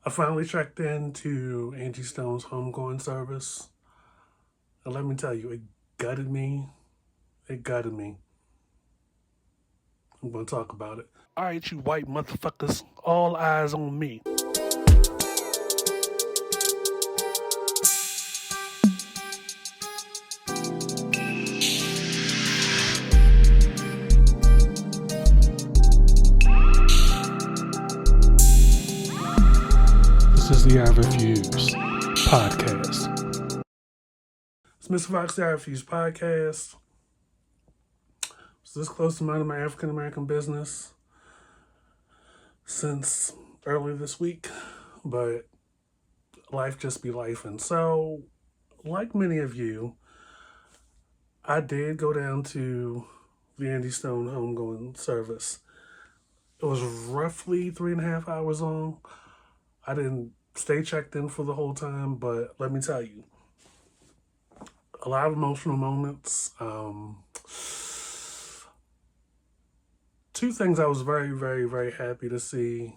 I finally checked into Angie Stone's homegoing service. And let me tell you, it gutted me. It gutted me. I'm going to talk about it. All right, you white motherfuckers, all eyes on me. This is the I Refuse podcast. It's Mr. Fox, the I Refuse podcast. It's this close to minding my African American business since early this week, but life just be life. And so, like many of you, I did go down to the Angie Stone homegoing service. It was roughly 3.5 hours long. I didn't stay checked in for the whole time, but let me tell you, a lot of emotional moments. Two things I was very, very, very happy to see.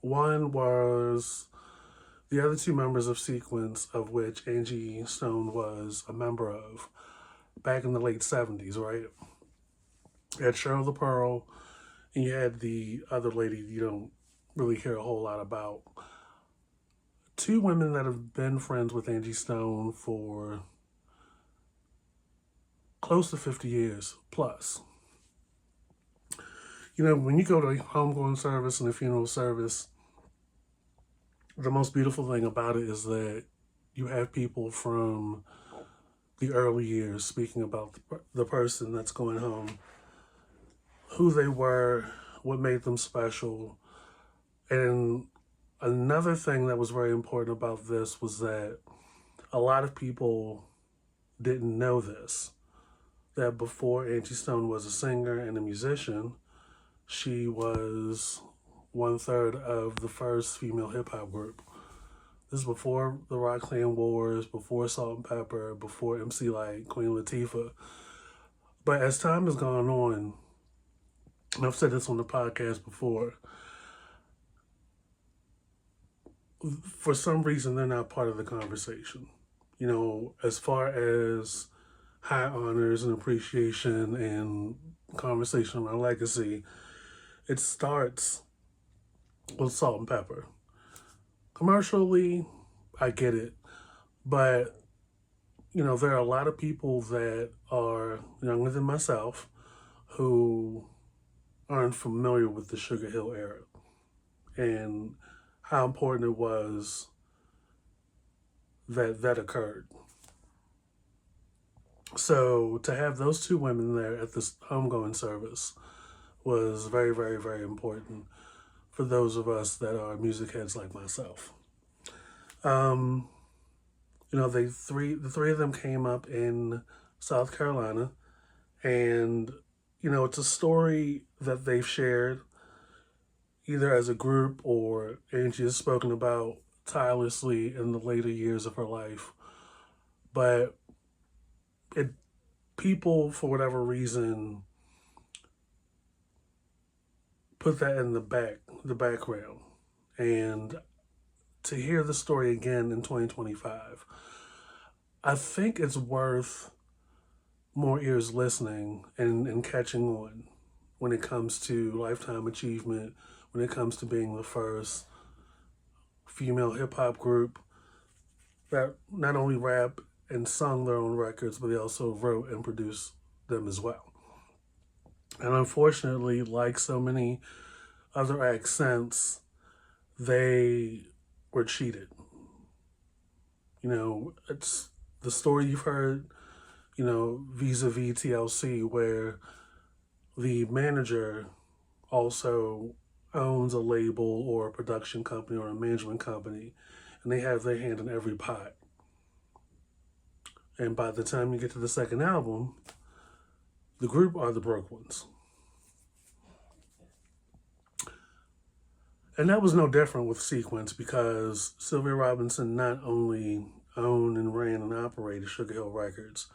One was the other two members of Sequence, of which Angie Stone was a member of, back in the late 70s, right? You had Cheryl the Pearl, and you had the other lady you don't really hear a whole lot about. Two women that have been friends with Angie Stone for close to 50 years plus. You know, when you go to a homegoing service and a funeral service, the most beautiful thing about it is that you have people from the early years speaking about the person that's going home, who they were, what made them special. And another thing that was very important about this was that a lot of people didn't know this, that before Angie Stone was a singer and a musician, she was 1/3 of the first female hip hop group. This is before the Rock Clan Wars, before Salt and Pepper, before MC Lyte, Queen Latifah. But as time has gone on, and I've said this on the podcast before, for some reason they're not part of the conversation. You know, as far as high honors and appreciation and conversation around legacy, it starts with Salt and Pepper. Commercially, I get it, but you know, there are a lot of people that are younger than myself who aren't familiar with the Sugar Hill era and how important it was that that occurred. So to have those two women there at this homegoing service was very, very, very important for those of us that are music heads like myself. You know, the three of them came up in South Carolina, and you know, it's a story that they've shared either as a group or Angie has spoken about tirelessly in the later years of her life. But it people, for whatever reason, put that in the background. And to hear the story again in 2025, I think it's worth more ears listening and catching on when it comes to lifetime achievement, when it comes to being the first female hip hop group that not only rap and sung their own records, but they also wrote and produced them as well. And unfortunately, like so many other accents, they were cheated. You know, it's the story you've heard, you know, vis-a-vis TLC, where the manager also owns a label or a production company or a management company, and they have their hand in every pot. And by the time you get to the second album, the group are the broke ones. And that was no different with Sequence, because Sylvia Robinson not only owned and ran and operated Sugar Hill Records,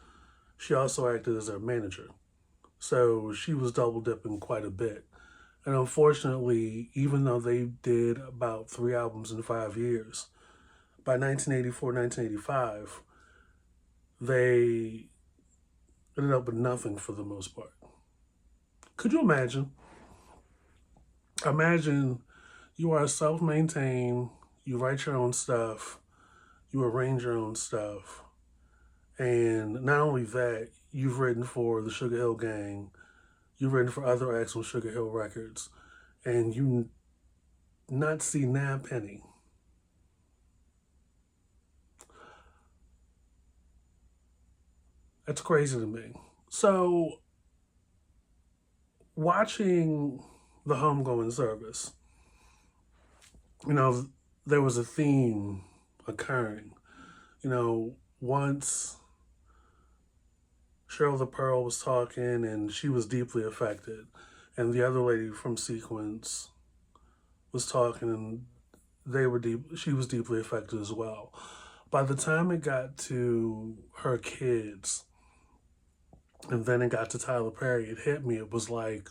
she also acted as their manager. So she was double dipping quite a bit. And unfortunately, even though they did about 3 albums in 5 years, by 1984, 1985, they ended up with nothing for the most part. Could you imagine? Imagine you are self maintained, you write your own stuff, you arrange your own stuff, and not only that, you've written for the Sugar Hill Gang, you've written for other acts on Sugar Hill Records, and you not see Nab Penny. That's crazy to me. So, watching the homegoing service, you know, there was a theme occurring. Once Cheryl the Pearl was talking and she was deeply affected, and the other lady from Sequence was talking and she was deeply affected as well. By the time it got to her kids and then it got to Tyler Perry, it hit me. It was like,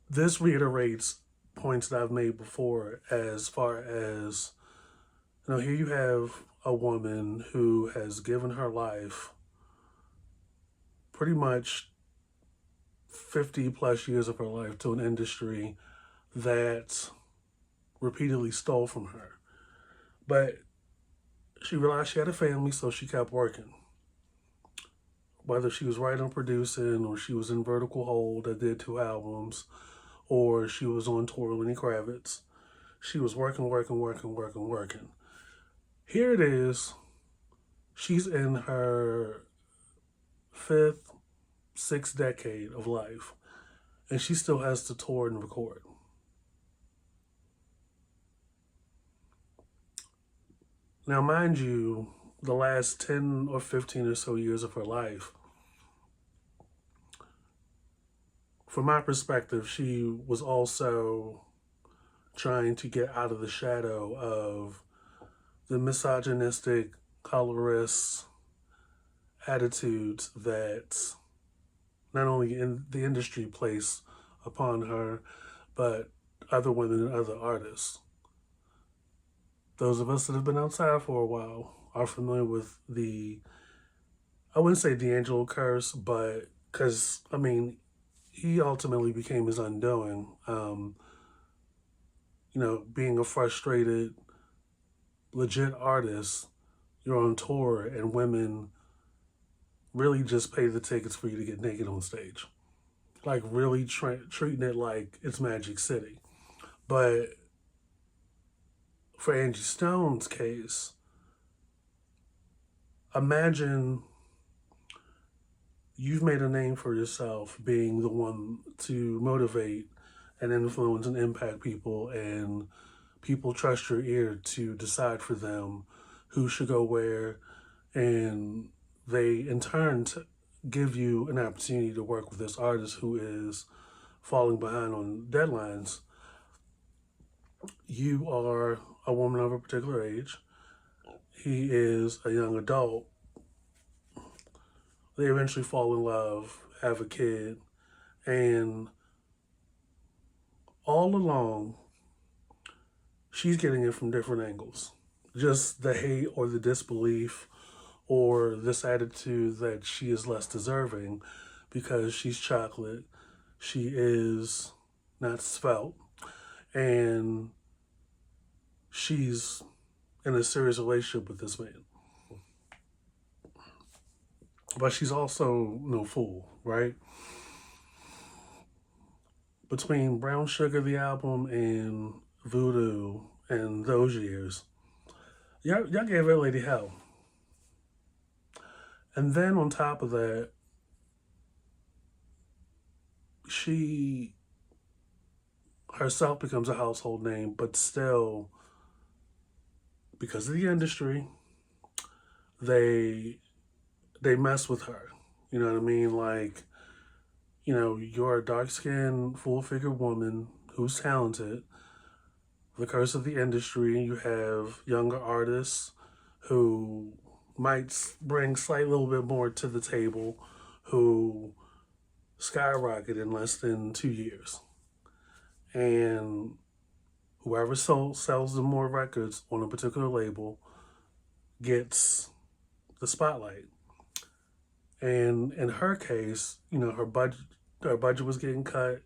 this reiterates points that I've made before, as far as, here you have a woman who has given her life, pretty much 50 plus years of her life, to an industry that repeatedly stole from her. But she realized she had a family, so she kept working. Whether she was writing, producing, or she was in Vertical Hold that did 2 albums, or she was on tour with Lenny Kravitz, she was working, working, working, working, working. Here it is. She's in her 5th, 6th decade of life, and she still has to tour and record. Now, mind you, the last 10 or 15 or so years of her life, from my perspective, she was also trying to get out of the shadow of the misogynistic, colorist attitudes that not only in the industry place upon her, but other women and other artists. Those of us that have been outside for a while are familiar with I wouldn't say D'Angelo curse, but because, he ultimately became his undoing. Being a frustrated, legit artist, you're on tour, and women really just pay the tickets for you to get naked on stage. Like, really treating it like it's Magic City. But for Angie Stone's case, imagine you've made a name for yourself being the one to motivate and influence and impact people, and people trust your ear to decide for them who should go where, and they in turn give you an opportunity to work with this artist who is falling behind on deadlines. You are a woman of a particular age. He is a young adult. They eventually fall in love, have a kid, and all along, she's getting it from different angles. Just the hate or the disbelief or this attitude that she is less deserving because she's chocolate, she is not svelte, and she's in a serious relationship with this man. But she's also no fool, right? Between Brown Sugar, the album, and Voodoo, and those years, y'all gave that lady hell. And then on top of that, she herself becomes a household name, but still, because of the industry, they mess with her. You know what I mean? Like, you're a dark-skinned, full-figured woman who's talented. The curse of the industry, you have younger artists who might bring slight little bit more to the table, who skyrocket in less than 2 years. And whoever sells them more records on a particular label gets the spotlight. And in her case, her budget was getting cut.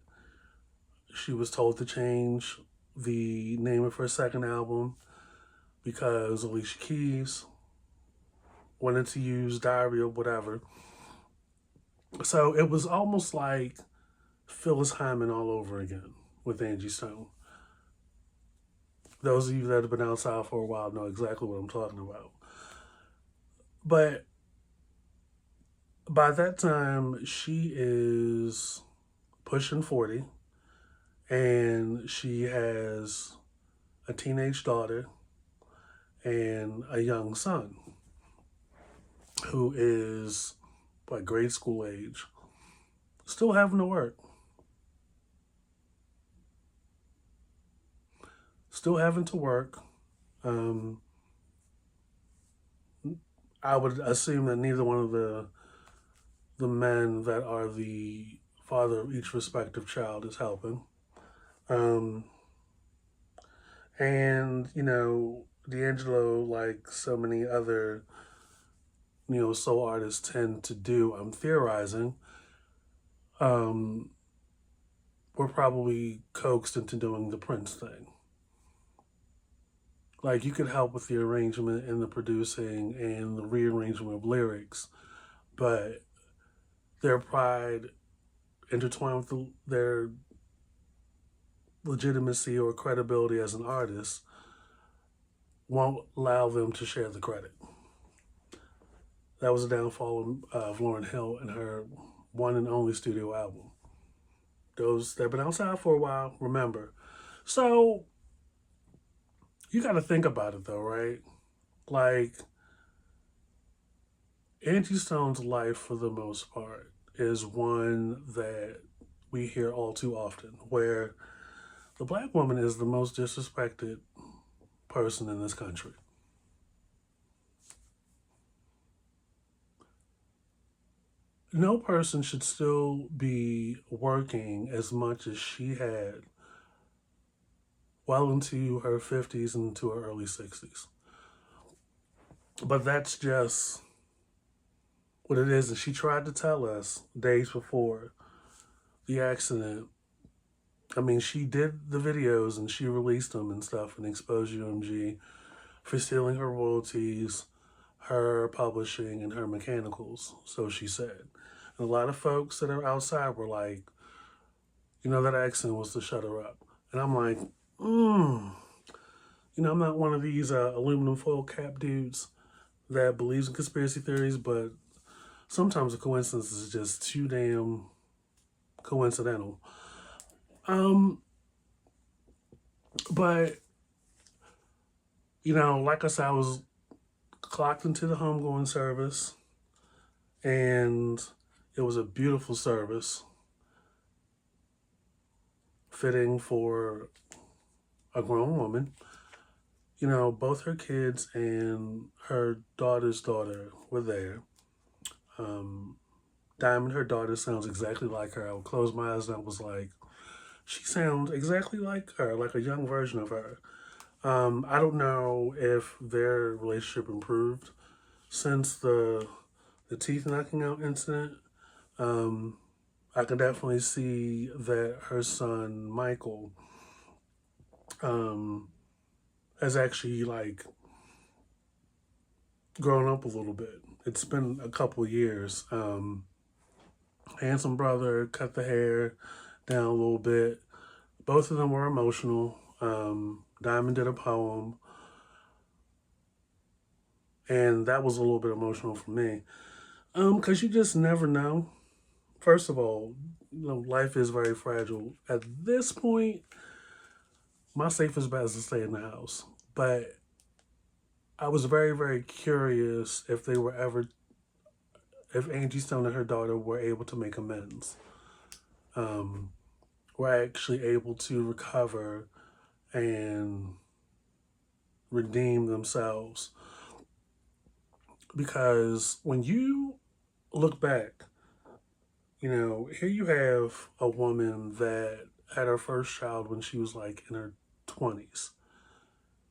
She was told to change the name of her second album because Alicia Keys wanted to use Diary or whatever. So it was almost like Phyllis Hyman all over again with Angie Stone. Those of you that have been outside for a while know exactly what I'm talking about. But by that time, she is pushing 40 and she has a teenage daughter and a young son who is like grade school age, still having to work. Still having to work. Um, I would assume that neither one of the men that are the father of each respective child is helping. Um, and D'Angelo, like so many other soul artists tend to do, I'm theorizing, um, we're probably coaxed into doing the Prince thing. Like, you could help with the arrangement and the producing and the rearrangement of lyrics, but their pride intertwined with their legitimacy or credibility as an artist won't allow them to share the credit. That was the downfall of Lauryn Hill and her one and only studio album. Those that have been outside for a while, remember. So, you got to think about it though, right? Like, Angie Stone's life, for the most part, is one that we hear all too often, where the black woman is the most disrespected person in this country. No person should still be working as much as she had well into her 50s and into her early 60s. But that's just what it is. And she tried to tell us days before the accident. I mean, she did the videos and she released them and stuff and exposed UMG for stealing her royalties, her publishing, and her mechanicals, so she said. And a lot of folks that are outside were like, that accident was to shut her up. And I'm like, I'm not one of these aluminum foil cap dudes that believes in conspiracy theories, but sometimes a coincidence is just too damn coincidental. But like I said, I was clocked into the homegoing service, and it was a beautiful service, fitting for a grown woman. Both her kids and her daughter's daughter were there. Diamond, her daughter, sounds exactly like her. I would close my eyes and I was like, she sounds exactly like her, like a young version of her. I don't know if their relationship improved since the teeth knocking out incident. I can definitely see that her son Michael has actually like grown up a little bit. It's been a couple years. Handsome brother cut the hair down a little bit. Both of them were emotional. Diamond did a poem, and that was a little bit emotional for me. Because you just never know. First of all, life is very fragile. At this point, my safest bet is to stay in the house. But I was very, very curious if Angie Stone and her daughter were able to make amends. Were actually able to recover and redeem themselves. Because when you look back, Here you have a woman that had her first child when she was like in her 20s.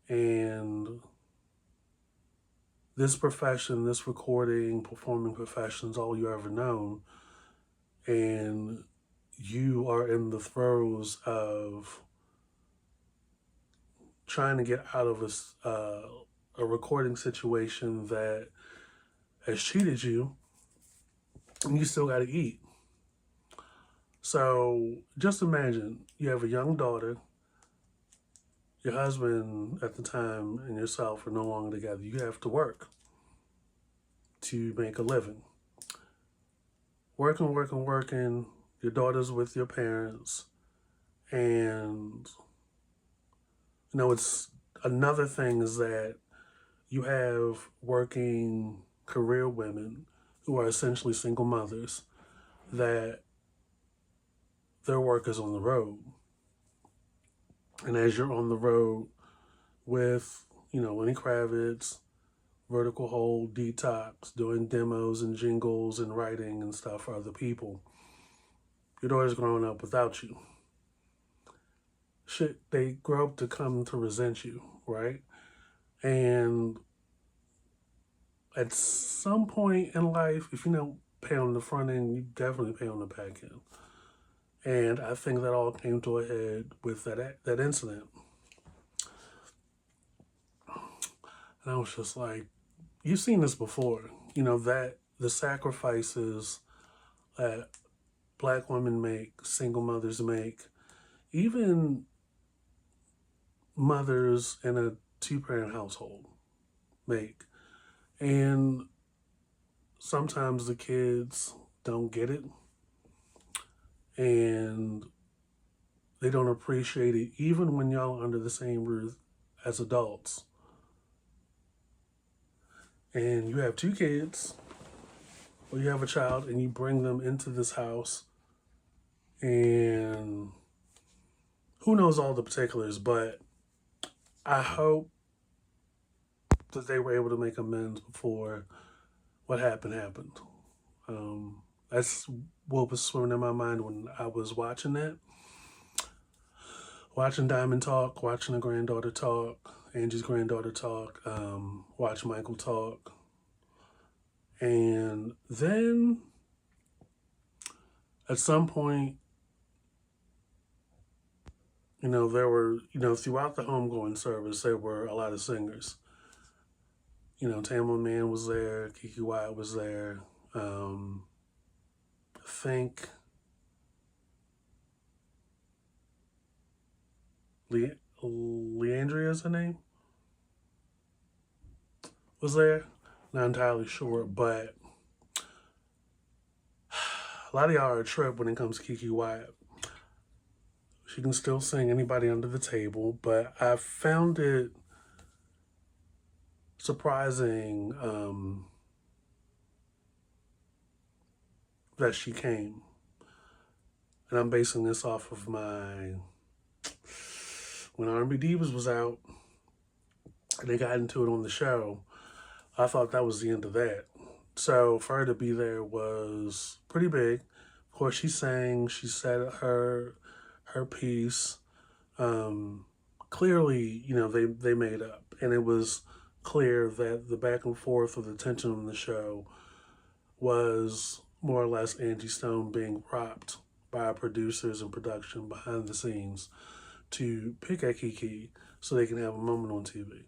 And this profession, this recording, performing profession is all you ever known. And you are in the throes of trying to get out of a recording situation that has cheated you, and you still got to eat. So just imagine you have a young daughter, your husband at the time and yourself are no longer together. You have to work to make a living. Working, working, working. Your daughter's with your parents. And, it's another thing is that you have working career women who are essentially single mothers that their work is on the road. And as you're on the road with, Lenny Kravitz, Vertical Hold, Detox, doing demos and jingles and writing and stuff for other people, your daughter's growing up without you. Shit, they grow up to come to resent you, right? And at some point in life, if you don't pay on the front end, you definitely pay on the back end. And I think that all came to a head with that incident. And I was just like, you've seen this before, that the sacrifices that Black women make, single mothers make, even mothers in a two-parent household make. And sometimes the kids don't get it. And they don't appreciate it, even when y'all are under the same roof as adults. And you have two kids, or you have a child, and you bring them into this house. And who knows all the particulars, but I hope that they were able to make amends before what happened. That's what was swimming in my mind when I was watching that. Watching Diamond talk, watching the granddaughter talk, Angie's granddaughter talk, watch Michael talk. And then at some point, there were, throughout the homegoing service, there were a lot of singers. Tamla Mann was there, Keke Wyatt was there. I think Leandria is her name, was there. Not entirely sure, but a lot of y'all are a trip when it comes to Keke Wyatt. She can still sing anybody under the table, but I found it surprising that she came. And I'm basing this off of when R&B Divas was out and they got into it on the show, I thought that was the end of that. So for her to be there was pretty big. Of course, she sang, she said her piece. Clearly, they made up. And it was clear that the back and forth of the tension on the show was more or less Angie Stone being propped by producers and production behind the scenes to pick at Keke so they can have a moment on TV.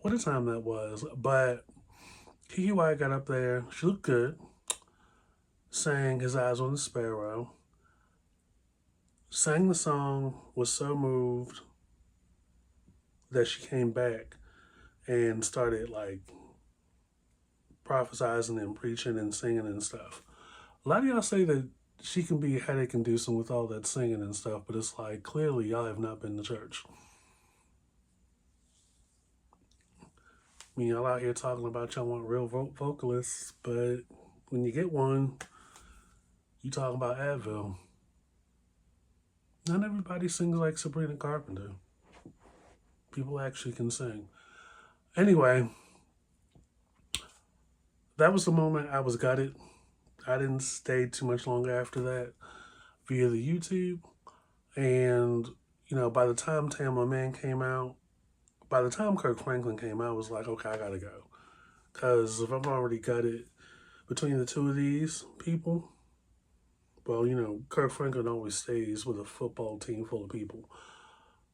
What a time that was. But Keke Wyatt got up there. She looked good. Sang His Eyes on the Sparrow. Sang the song, was so moved that she came back and started prophesizing and preaching and singing and stuff. A lot of y'all say that she can be headache inducing with all that singing and stuff, but it's clearly y'all have not been to church. I mean, y'all out here talking about y'all want real vocalists, but when you get one, you talking about Advil. Not everybody sings like Sabrina Carpenter. People actually can sing. Anyway, that was the moment I was gutted. I didn't stay too much longer after that via the YouTube. And, by the time Tamla Man came out, by the time Kirk Franklin came out, I was like, okay, I gotta go. Because if I'm already gutted between the two of these people, well, Kirk Franklin always stays with a football team full of people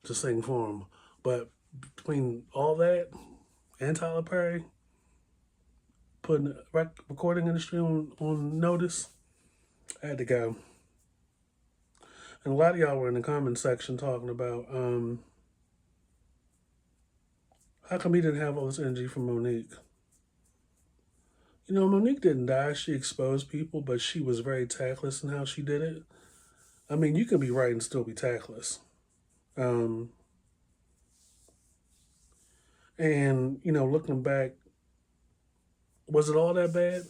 to sing for him. But between all that and Tyler Perry putting the recording industry on notice, I had to go. And a lot of y'all were in the comment section talking about how come he didn't have all this energy from Monique. Monique didn't die. She exposed people, but she was very tactless in how she did it. I mean, you can be right and still be tactless. Um, and, looking back, was it all that bad?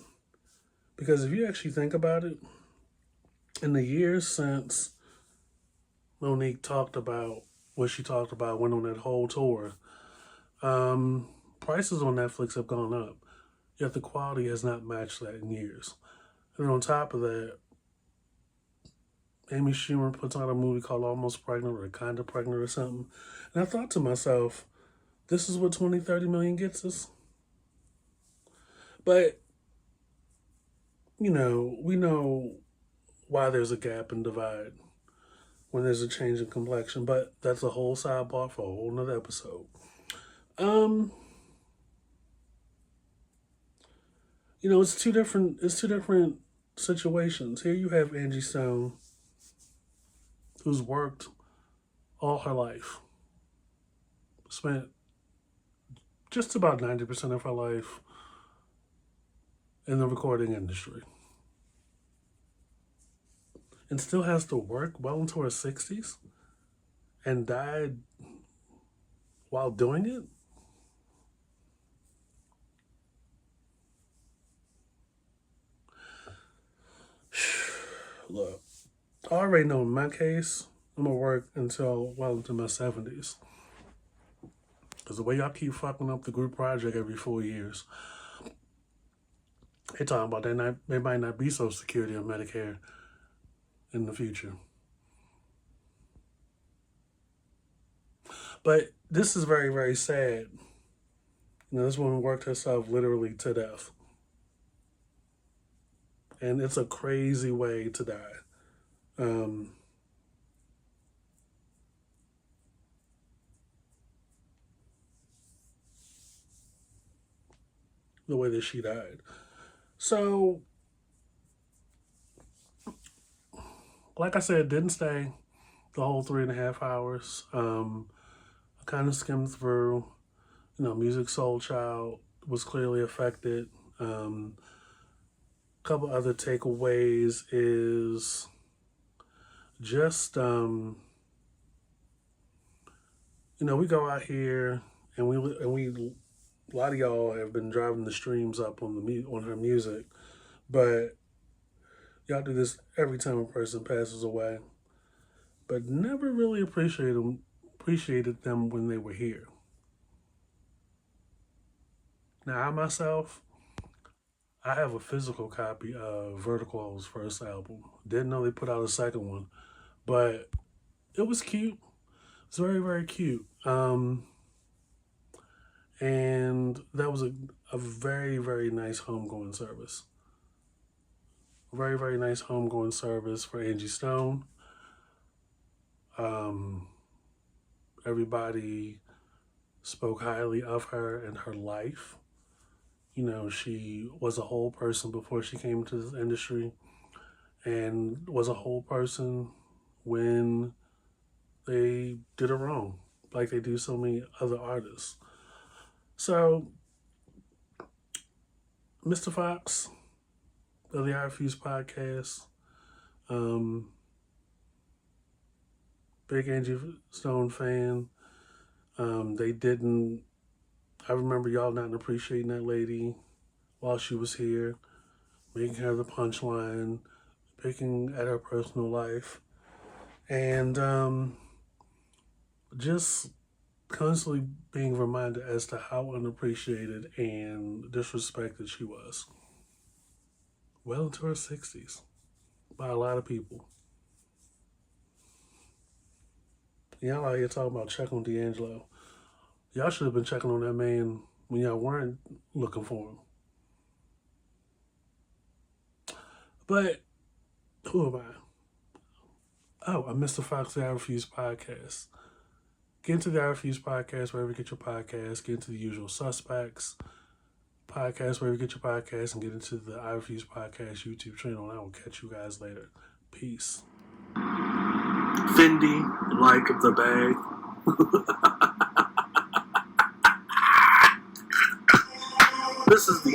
Because if you actually think about it, in the years since Monique talked about what she talked about, went on that whole tour, prices on Netflix have gone up, yet the quality has not matched that in years. And on top of that, Amy Schumer puts out a movie called Almost Pregnant or Kind of Pregnant or something. And I thought to myself, this is what 20, 30 million gets us? But, we know why there's a gap and divide when there's a change in complexion, but that's a whole sidebar for a whole nother episode. Um, it's two different situations. Here you have Angie Stone, who's worked all her life, spent just about 90% of her life in the recording industry, and still has to work well into her 60s and died while doing it. Look, I already know in my case, I'm gonna work until well into my 70s. Because the way y'all keep fucking up the group project every 4 years, they talking about they might not be Social Security or Medicare in the future. But this is very, very sad. This woman worked herself literally to death. And it's a crazy way to die. Um, the way that she died. So, like I said, didn't stay the whole 3.5 hours. I kind of skimmed through. Musiq Soulchild was clearly affected. A couple other takeaways is just we go out here and we a lot of y'all have been driving the streams up on her music, but y'all do this every time a person passes away, but never really appreciated them when they were here. Now, I myself, I have a physical copy of Vertical's first album. Didn't know they put out a second one, but it was cute. It's very, very cute. And that was a very, very nice homegoing service. Very, very nice homegoing service for Angie Stone. Um, everybody spoke highly of her and her life. She was a whole person before she came into this industry and was a whole person when they did her wrong, like they do so many other artists. So, Mr. Fox of the I Refuse podcast, big Angie Stone fan. They didn't. I remember y'all not appreciating that lady while she was here, making her the punchline, picking at her personal life, and just constantly being reminded as to how unappreciated and disrespected she was. well into her 60s by a lot of people. Y'all out here talking about check on D'Angelo. Y'all should have been checking on that man when y'all weren't looking for him. But who am I? Oh, I'm Mr. Fox, the I Refuse podcast. Get into the I Refuse podcast wherever you get your podcast. Get into the usual suspects podcast wherever you get your podcast, and get into the I Refuse podcast YouTube channel. And I will catch you guys later. Peace. Fendi, like the bag. This is the